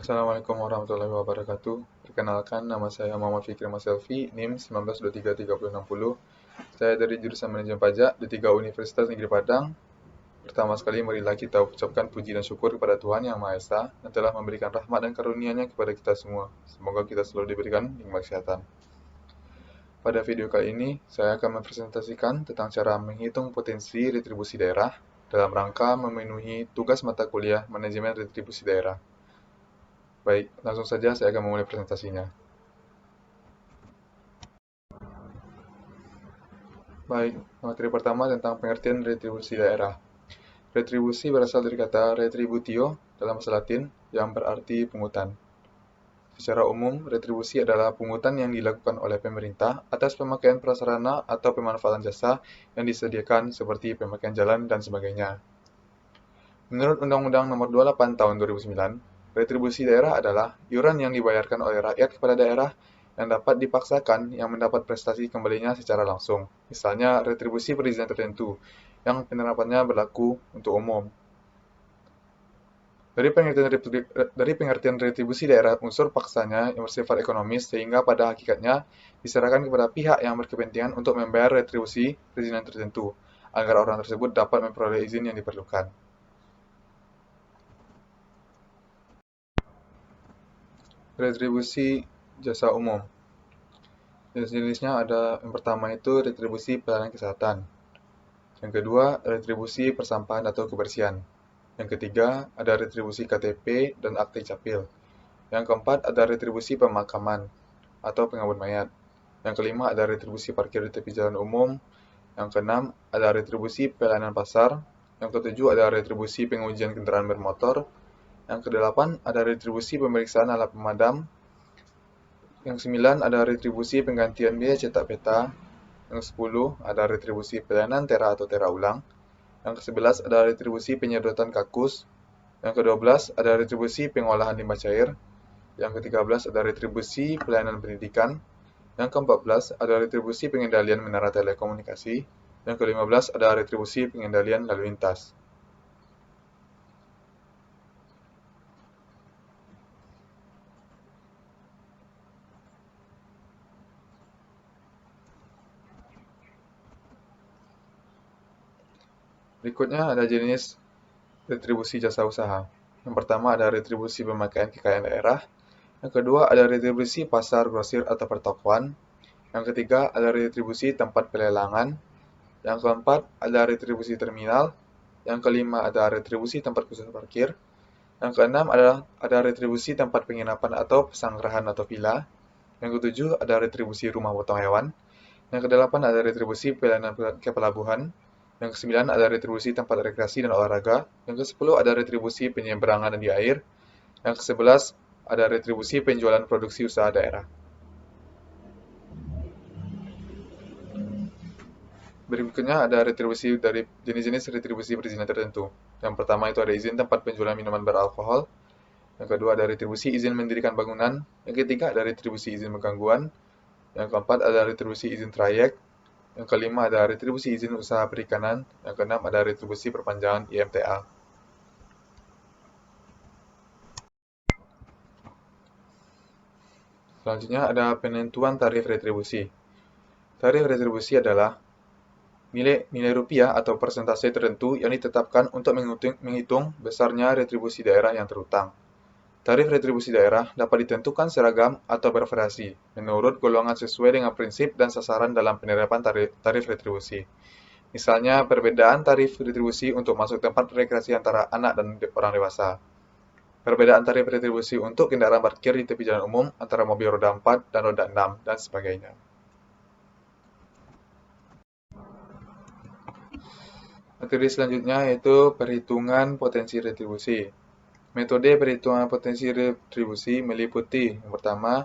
Assalamualaikum warahmatullahi wabarakatuh. Perkenalkan, nama saya Muhammad Fikri Maselvi, NIM 19233060. Saya dari jurusan Manajemen Pajak di tiga Universitas Negeri Padang. Pertama sekali, marilah kita ucapkan puji dan syukur kepada Tuhan Yang Maha Esa yang telah memberikan rahmat dan karunia-Nya kepada kita semua. Semoga kita selalu diberikan nikmat kesehatan. Pada video kali ini, saya akan mempresentasikan tentang cara menghitung potensi retribusi daerah dalam rangka memenuhi tugas mata kuliah Manajemen Retribusi Daerah. Baik, langsung saja saya akan memulai presentasinya. Baik, materi pertama tentang pengertian retribusi daerah. Retribusi berasal dari kata retributio dalam bahasa Latin yang berarti pungutan. Secara umum, retribusi adalah pungutan yang dilakukan oleh pemerintah atas pemakaian prasarana atau pemanfaatan jasa yang disediakan seperti pemakaian jalan dan sebagainya. Menurut Undang-Undang Nomor 28 Tahun 2009, retribusi daerah adalah iuran yang dibayarkan oleh rakyat kepada daerah yang dapat dipaksakan yang mendapat prestasi kembalinya secara langsung. Misalnya, retribusi perizinan tertentu yang penerapannya berlaku untuk umum. Dari pengertian retribusi daerah, unsur paksanya yang bersifat ekonomis sehingga pada hakikatnya diserahkan kepada pihak yang berkepentingan untuk membayar retribusi perizinan tertentu, agar orang tersebut dapat memperoleh izin yang diperlukan. Retribusi jasa umum. Jenis-jenisnya ada yang pertama itu retribusi pelayanan kesehatan. Yang kedua, retribusi persampahan atau kebersihan. Yang ketiga, ada retribusi KTP dan akte capil. Yang keempat, ada retribusi pemakaman atau pengabut mayat. Yang kelima, ada retribusi parkir di tepi jalan umum. Yang keenam, ada retribusi pelayanan pasar. Yang ketujuh, ada retribusi pengujian kendaraan bermotor. Yang kedelapan, ada retribusi pemeriksaan alat pemadam. Yang 9 ada retribusi penggantian biaya cetak peta. Yang 10 ada retribusi pelayanan tera atau tera ulang. Yang ke-11 ada retribusi penyedotan kakus. Yang ke-12 ada retribusi pengolahan limbah cair. Yang ke-13 ada retribusi pelayanan pendidikan. Yang ke-14 ada retribusi pengendalian menara telekomunikasi. Yang ke-15 ada retribusi pengendalian lalu lintas. Berikutnya ada jenis retribusi jasa usaha. Yang pertama ada retribusi pemakaian kekayaan daerah. Yang kedua ada retribusi pasar, grosir, atau pertokoan. Yang ketiga ada retribusi tempat pelelangan. Yang keempat ada retribusi terminal. Yang kelima ada retribusi tempat khusus parkir. Yang keenam ada retribusi tempat penginapan atau pesanggrahan atau villa. Yang ketujuh ada retribusi rumah potong hewan. Yang kedelapan ada retribusi pelayanan ke pelabuhan. Yang kesembilan ada retribusi tempat rekreasi dan olahraga. Yang kesepuluh ada retribusi penyeberangan di air. Yang ke-11 ada retribusi penjualan produksi usaha daerah. Berikutnya ada retribusi dari jenis-jenis retribusi perizinan tertentu. Yang pertama itu ada izin tempat penjualan minuman beralkohol. Yang kedua ada retribusi izin mendirikan bangunan. Yang ketiga ada retribusi izin penggangguan. Yang keempat ada retribusi izin trayek. Yang kelima ada retribusi izin usaha perikanan. Yang keenam ada retribusi perpanjangan IMTA. Selanjutnya ada penentuan tarif retribusi. Tarif retribusi adalah nilai rupiah atau persentase tertentu yang ditetapkan untuk menghitung besarnya retribusi daerah yang terhutang. Tarif retribusi daerah dapat ditentukan seragam atau bervariasi menurut golongan sesuai dengan prinsip dan sasaran dalam penerapan tarif retribusi. Misalnya, perbedaan tarif retribusi untuk masuk tempat rekreasi antara anak dan orang dewasa. Perbedaan tarif retribusi untuk kendaraan parkir di tepi jalan umum antara mobil roda 4 dan roda 6, dan sebagainya. Materi selanjutnya yaitu perhitungan potensi retribusi. Metode perhitungan potensi retribusi meliputi yang pertama,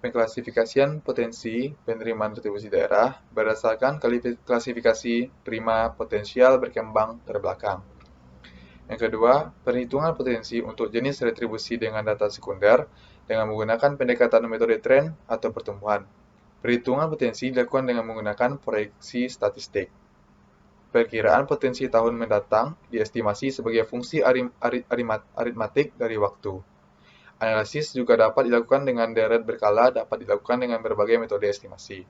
pengklasifikasian potensi penerimaan retribusi daerah berdasarkan klasifikasi prima potensial berkembang terbelakang. Yang kedua, perhitungan potensi untuk jenis retribusi dengan data sekunder dengan menggunakan pendekatan metode tren atau pertumbuhan. Perhitungan potensi dilakukan dengan menggunakan proyeksi statistik. Perkiraan potensi tahun mendatang diestimasi sebagai fungsi aritmatik dari waktu. Analisis juga dapat dilakukan dengan deret berkala, dapat dilakukan dengan berbagai metode estimasi.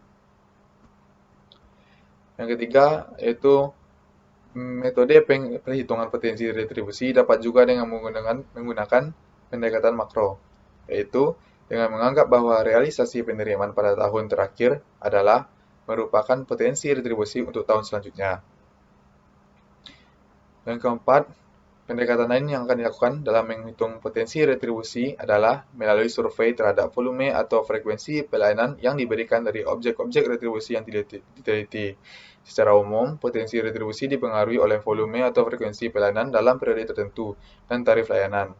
Yang ketiga, yaitu metode perhitungan potensi retribusi dapat juga dengan menggunakan pendekatan makro, yaitu dengan menganggap bahwa realisasi penerimaan pada tahun terakhir adalah merupakan potensi retribusi untuk tahun selanjutnya. Yang keempat, pendekatan lain yang akan dilakukan dalam menghitung potensi retribusi adalah melalui survei terhadap volume atau frekuensi pelayanan yang diberikan dari objek-objek retribusi yang diteliti. Secara umum, potensi retribusi dipengaruhi oleh volume atau frekuensi pelayanan dalam periode tertentu dan tarif layanan.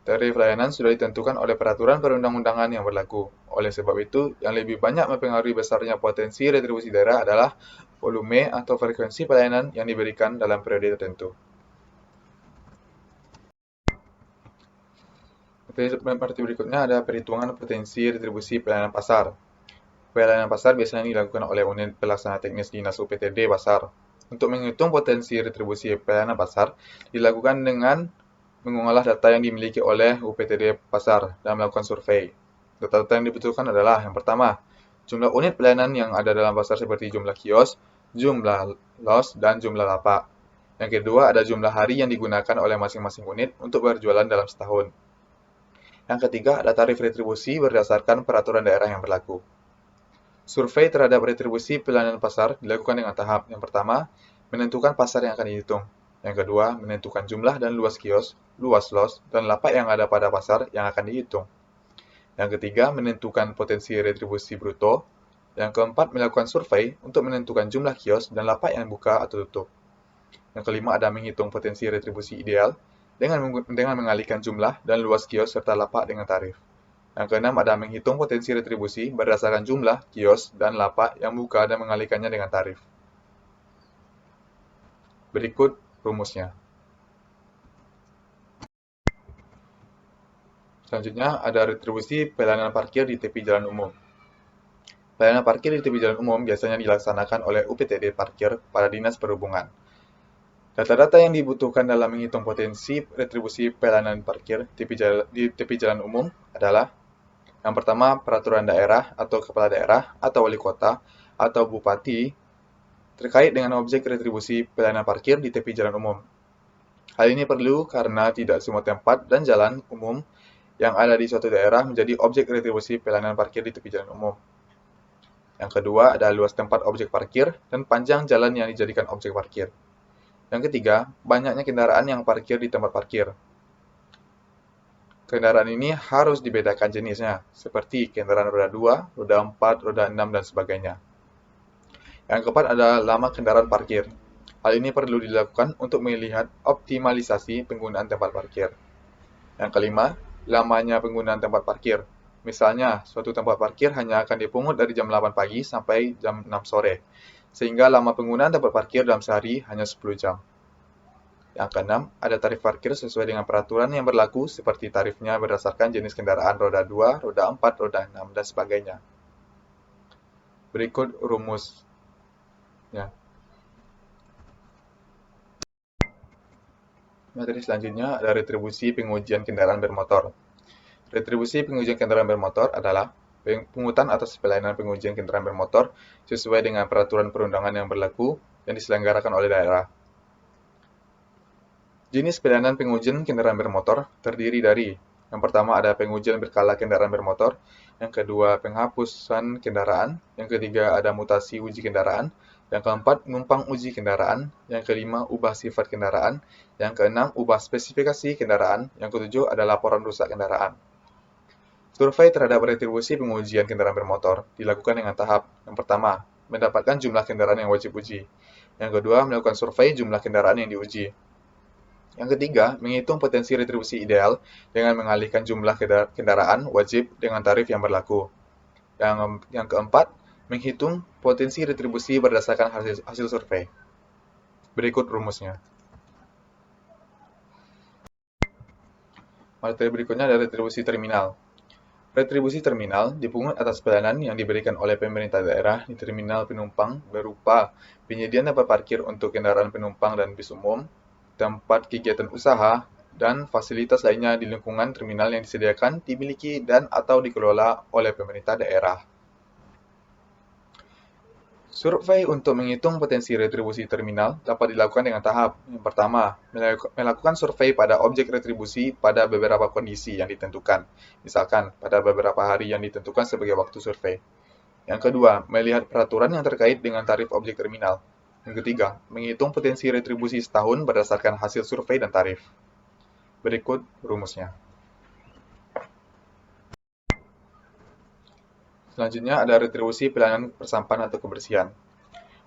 Tarif layanan sudah ditentukan oleh peraturan perundang-undangan yang berlaku. Oleh sebab itu, yang lebih banyak mempengaruhi besarnya potensi retribusi daerah adalah volume atau frekuensi pelayanan yang diberikan dalam periode tertentu. Materi berikutnya ada perhitungan potensi retribusi pelayanan pasar. Pelayanan pasar biasanya dilakukan oleh unit pelaksana teknis Dinas UPTD Pasar. Untuk menghitung potensi retribusi pelayanan pasar, dilakukan dengan mengolah data yang dimiliki oleh UPTD Pasar dan melakukan survei. Data-data yang dibutuhkan adalah yang pertama, jumlah unit pelayanan yang ada dalam pasar seperti jumlah kios, jumlah los, dan jumlah lapak. Yang kedua, ada jumlah hari yang digunakan oleh masing-masing unit untuk berjualan dalam setahun. Yang ketiga, ada tarif retribusi berdasarkan peraturan daerah yang berlaku. Survei terhadap retribusi pelayanan pasar dilakukan dengan tahap. Yang pertama, menentukan pasar yang akan dihitung. Yang kedua, menentukan jumlah dan luas kios, luas los, dan lapak yang ada pada pasar yang akan dihitung. Yang ketiga, menentukan potensi retribusi bruto. Yang keempat, melakukan survei untuk menentukan jumlah kios dan lapak yang buka atau tutup. Yang kelima, ada menghitung potensi retribusi ideal dengan mengalihkan jumlah dan luas kios serta lapak dengan tarif. Yang keenam, ada menghitung potensi retribusi berdasarkan jumlah kios dan lapak yang buka dan mengalihkannya dengan tarif. Berikut rumusnya. Selanjutnya, ada retribusi pelayanan parkir di tepi jalan umum. Pelayanan parkir di tepi jalan umum biasanya dilaksanakan oleh UPTD Parkir pada Dinas Perhubungan. Data-data yang dibutuhkan dalam menghitung potensi retribusi pelayanan parkir di tepi jalan umum adalah yang pertama, peraturan daerah atau kepala daerah atau wali kota atau bupati terkait dengan objek retribusi pelayanan parkir di tepi jalan umum. Hal ini perlu karena tidak semua tempat dan jalan umum yang ada di suatu daerah menjadi objek retribusi pelayanan parkir di tepi jalan umum. Yang kedua, ada luas tempat objek parkir dan panjang jalan yang dijadikan objek parkir. Yang ketiga, banyaknya kendaraan yang parkir di tempat parkir. Kendaraan ini harus dibedakan jenisnya, seperti kendaraan roda 2, roda 4, roda 6, dan sebagainya. Yang keempat adalah lama kendaraan parkir. Hal ini perlu dilakukan untuk melihat optimalisasi penggunaan tempat parkir. Yang kelima, lamanya penggunaan tempat parkir. Misalnya, suatu tempat parkir hanya akan dipungut dari jam 8 pagi sampai jam 6 sore, sehingga lama penggunaan tempat parkir dalam sehari hanya 10 jam. Yang keenam, ada tarif parkir sesuai dengan peraturan yang berlaku seperti tarifnya berdasarkan jenis kendaraan roda 2, roda 4, roda 6, dan sebagainya. Berikut rumusnya. Materi selanjutnya ada retribusi pengujian kendaraan bermotor. Retribusi pengujian kendaraan bermotor adalah pungutan atas pelayanan pengujian kendaraan bermotor sesuai dengan peraturan perundangan yang berlaku yang diselenggarakan oleh daerah. Jenis pelayanan pengujian kendaraan bermotor terdiri dari yang pertama ada pengujian berkala kendaraan bermotor, yang kedua penghapusan kendaraan, yang ketiga ada mutasi uji kendaraan, yang keempat numpang uji kendaraan, yang kelima ubah sifat kendaraan, yang keenam ubah spesifikasi kendaraan, yang ketujuh ada laporan rusak kendaraan. Survei terhadap retribusi pengujian kendaraan bermotor dilakukan dengan tahap. Yang pertama, mendapatkan jumlah kendaraan yang wajib uji. Yang kedua, melakukan survei jumlah kendaraan yang diuji. Yang ketiga, menghitung potensi retribusi ideal dengan mengalihkan jumlah kendaraan wajib dengan tarif yang berlaku. Yang keempat, menghitung potensi retribusi berdasarkan hasil survei. Berikut rumusnya. Materi berikutnya adalah retribusi terminal. Retribusi terminal dipungut atas pelayanan yang diberikan oleh pemerintah daerah di terminal penumpang berupa penyediaan tempat parkir untuk kendaraan penumpang dan bis umum, tempat kegiatan usaha, dan fasilitas lainnya di lingkungan terminal yang disediakan, dimiliki, dan atau dikelola oleh pemerintah daerah. Survei untuk menghitung potensi retribusi terminal dapat dilakukan dengan tahap. Yang pertama, melakukan survei pada objek retribusi pada beberapa kondisi yang ditentukan, misalkan pada beberapa hari yang ditentukan sebagai waktu survei. Yang kedua, melihat peraturan yang terkait dengan tarif objek terminal. Yang ketiga, menghitung potensi retribusi setahun berdasarkan hasil survei dan tarif. Berikut rumusnya. Selanjutnya ada retribusi pelayanan persampahan atau kebersihan.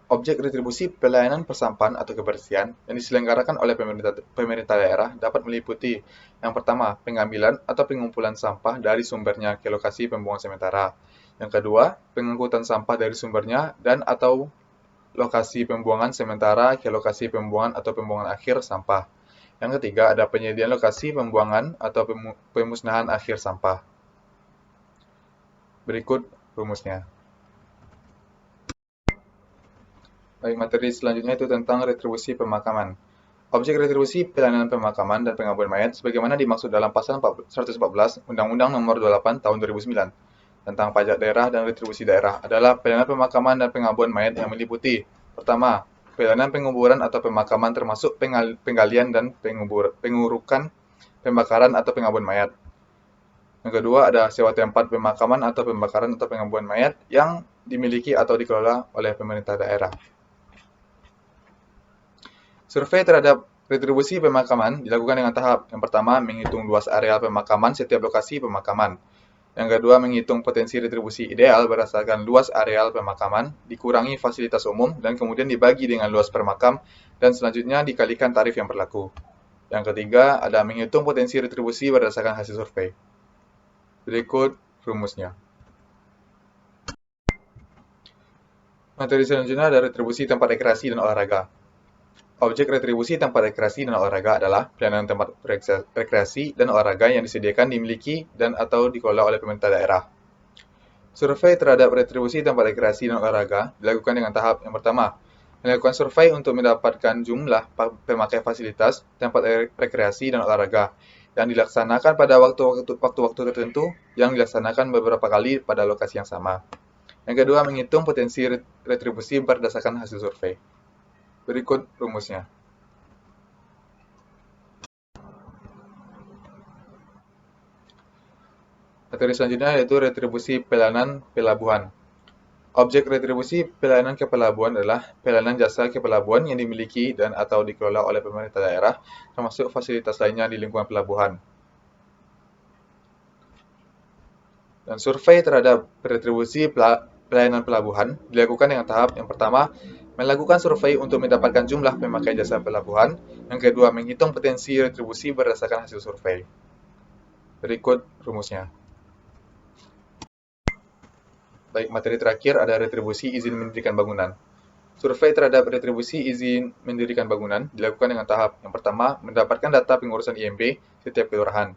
Objek retribusi pelayanan persampahan atau kebersihan yang diselenggarakan oleh pemerintah daerah dapat meliputi yang pertama, pengambilan atau pengumpulan sampah dari sumbernya ke lokasi pembuangan sementara. Yang kedua, pengangkutan sampah dari sumbernya dan atau lokasi pembuangan sementara ke lokasi pembuangan atau pembuangan akhir sampah. Yang ketiga, ada penyediaan lokasi pembuangan atau pemusnahan akhir sampah. Berikut rumusnya. Baik, materi selanjutnya itu tentang retribusi pemakaman. Objek retribusi pelayanan pemakaman dan pengabuan mayat sebagaimana dimaksud dalam pasal 114 Undang-Undang Nomor 28 Tahun 2009 tentang pajak daerah dan retribusi daerah adalah pelayanan pemakaman dan pengabuan mayat yang meliputi pertama, pelayanan penguburan atau pemakaman termasuk penggalian dan pengurukan, pembakaran atau pengabuan mayat. Yang kedua, ada sewa tempat pemakaman atau pembakaran atau pengabuan mayat yang dimiliki atau dikelola oleh pemerintah daerah. Survei terhadap retribusi pemakaman dilakukan dengan tahap. Yang pertama, menghitung luas areal pemakaman setiap lokasi pemakaman. Yang kedua, menghitung potensi retribusi ideal berdasarkan luas areal pemakaman, dikurangi fasilitas umum, dan kemudian dibagi dengan luas per makam, dan selanjutnya dikalikan tarif yang berlaku. Yang ketiga, ada menghitung potensi retribusi berdasarkan hasil survei. Berikut rumusnya. Materi selanjutnya ada retribusi tempat rekreasi dan olahraga. Objek retribusi tempat rekreasi dan olahraga adalah pelayanan tempat rekreasi dan olahraga yang disediakan, dimiliki, dan atau dikelola oleh pemerintah daerah. Survei terhadap retribusi tempat rekreasi dan olahraga dilakukan dengan tahap. Yang pertama, melakukan survei untuk mendapatkan jumlah pemakai fasilitas tempat rekreasi dan olahraga yang dilaksanakan pada waktu-waktu tertentu yang dilaksanakan beberapa kali pada lokasi yang sama. Yang kedua, menghitung potensi retribusi berdasarkan hasil survei. Berikut rumusnya. Materi selanjutnya yaitu retribusi pelayanan pelabuhan. Objek retribusi pelayanan ke pelabuhan adalah pelayanan jasa ke pelabuhan yang dimiliki dan atau dikelola oleh pemerintah daerah, termasuk fasilitas lainnya di lingkungan pelabuhan. Dan survei terhadap retribusi pelayanan pelabuhan dilakukan dengan tahap. Yang pertama, melakukan survei untuk mendapatkan jumlah pemakai jasa pelabuhan. Yang kedua, menghitung potensi retribusi berdasarkan hasil survei. Berikut rumusnya. Baik, materi terakhir ada retribusi izin mendirikan bangunan. Survei terhadap retribusi izin mendirikan bangunan dilakukan dengan tahap. Yang pertama, mendapatkan data pengurusan IMB setiap kelurahan.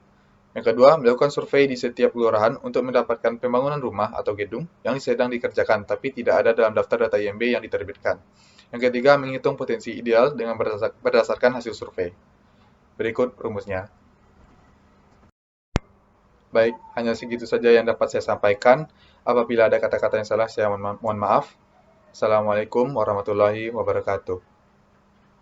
Yang kedua, melakukan survei di setiap kelurahan untuk mendapatkan pembangunan rumah atau gedung yang sedang dikerjakan tapi tidak ada dalam daftar data IMB yang diterbitkan. Yang ketiga, menghitung potensi ideal dengan berdasarkan hasil survei. Berikut rumusnya. Baik, hanya segitu saja yang dapat saya sampaikan. Apabila ada kata-kata yang salah, saya mohon maaf. Assalamualaikum warahmatullahi wabarakatuh.